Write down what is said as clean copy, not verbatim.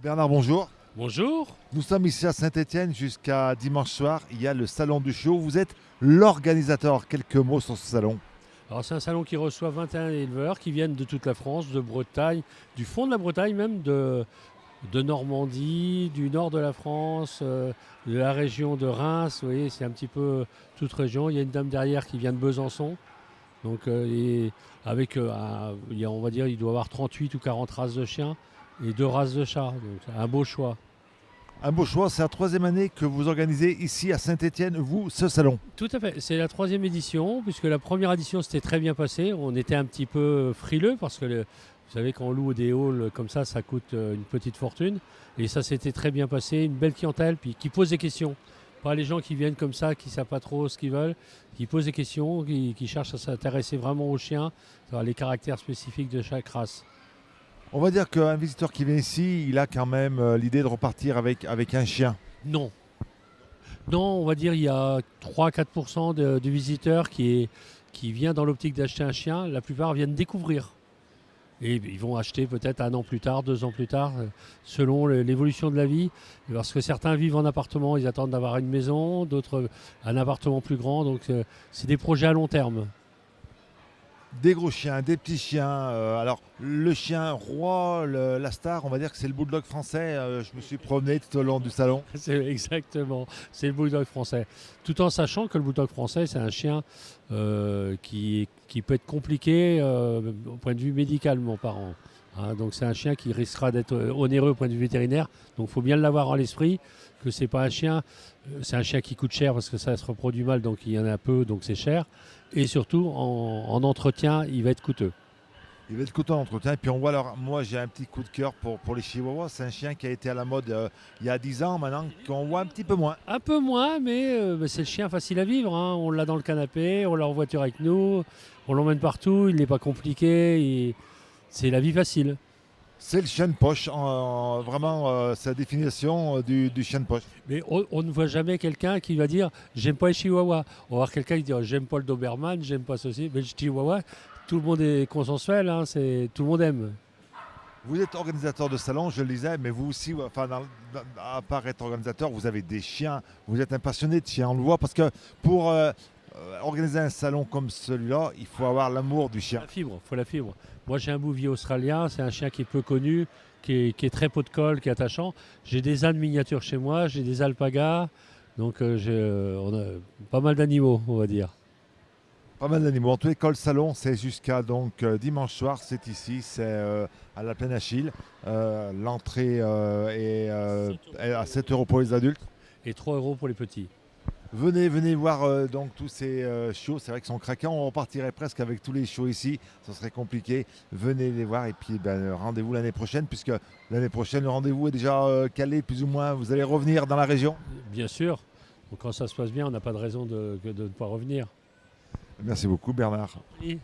Bernard, bonjour. Bonjour. Nous sommes ici à Saint-Étienne jusqu'à dimanche soir. Il y a le salon du chiot. Vous êtes l'organisateur. Quelques mots sur ce salon. Alors c'est un salon qui reçoit 21 éleveurs qui viennent de toute la France, de Bretagne, du fond de la Bretagne même, de Normandie, du nord de la France, de la région de Reims. Vous voyez, c'est un petit peu toute région. Il y a une dame derrière qui vient de Besançon. Donc, et avec, on va dire, il doit y avoir 38 ou 40 races de chiens et 2 races de chats. Donc c'est un beau choix. Un beau choix. C'est la troisième année que vous organisez ici à Saint-Étienne, vous, ce salon. Tout à fait. C'est la troisième édition, puisque la première édition s'était très bien passée. On était un petit peu frileux parce que vous savez, quand on loue des halls comme ça coûte une petite fortune. Et ça s'était très bien passé. Une belle clientèle, puis qui pose des questions. Pas les gens qui viennent comme ça, qui ne savent pas trop ce qu'ils veulent, qui posent des questions, qui cherchent à s'intéresser vraiment aux chiens, savoir les caractères spécifiques de chaque race. On va dire qu'un visiteur qui vient ici, il a quand même l'idée de repartir avec un chien. Non. Non, on va dire il y a 3-4% de visiteurs qui vient dans l'optique d'acheter un chien. La plupart viennent découvrir. Et ils vont acheter peut-être 1 an plus tard, 2 ans plus tard, selon l'évolution de la vie. Parce que certains vivent en appartement, ils attendent d'avoir une maison, d'autres un appartement plus grand. Donc c'est des projets à long terme. Des gros chiens, des petits chiens. Alors, le chien roi, la star, on va dire que c'est le bulldog français. Je me suis promené tout au long du salon. C'est exactement, c'est le bulldog français. Tout en sachant que le bulldog français, c'est un chien qui peut être compliqué au point de vue médicalement parlant. Hein, donc c'est un chien qui risquera d'être onéreux au point de vue vétérinaire. Donc il faut bien l'avoir à l'esprit que c'est pas un chien, c'est un chien qui coûte cher parce que ça se reproduit mal, donc il y en a peu, donc c'est cher. Et surtout en entretien, il va être coûteux. Il va être coûteux en entretien. Et puis on voit, alors moi j'ai un petit coup de cœur pour les chihuahuas. C'est un chien qui a été à la mode il y a 10 ans maintenant, qu'on voit un petit peu moins. Un peu moins, mais c'est le chien facile à vivre. Hein. On l'a dans le canapé, on l'a en voiture avec nous, on l'emmène partout, il n'est pas compliqué, c'est la vie facile. C'est le chien de poche, vraiment c'est la définition du chien de poche. Mais on ne voit jamais quelqu'un qui va dire j'aime pas les chihuahuas. On va voir quelqu'un qui dit oh, j'aime pas le Doberman, j'aime pas ceci. Mais le chihuahua, tout le monde est consensuel, hein, tout le monde aime. Vous êtes organisateur de salon, je le disais, mais vous aussi, enfin, à part être organisateur, vous avez des chiens, vous êtes un passionné de chiens, on le voit, parce que pour organiser un salon comme celui-là, il faut avoir l'amour du chien. La fibre, faut la fibre. Moi j'ai un bouvier australien, c'est un chien qui est peu connu, qui est très pot de colle, qui est attachant. J'ai des ânes miniatures chez moi, j'ai des alpagas, donc on a pas mal d'animaux, on va dire. Pas mal d'animaux. En tous les cas, le salon, c'est jusqu'à donc dimanche soir, c'est ici, c'est à la Plaine Achille. L'entrée est à 7 euros pour les adultes. Et 3 € pour les petits. Venez voir donc tous ces chiots, c'est vrai qu'ils sont craquants, on repartirait presque avec tous les chiots ici, ça serait compliqué. Venez les voir et puis rendez-vous l'année prochaine, puisque l'année prochaine le rendez-vous est déjà calé plus ou moins, vous allez revenir dans la région. Bien sûr. Donc quand ça se passe bien, on n'a pas de raison de ne pas revenir. Merci beaucoup Bernard. Et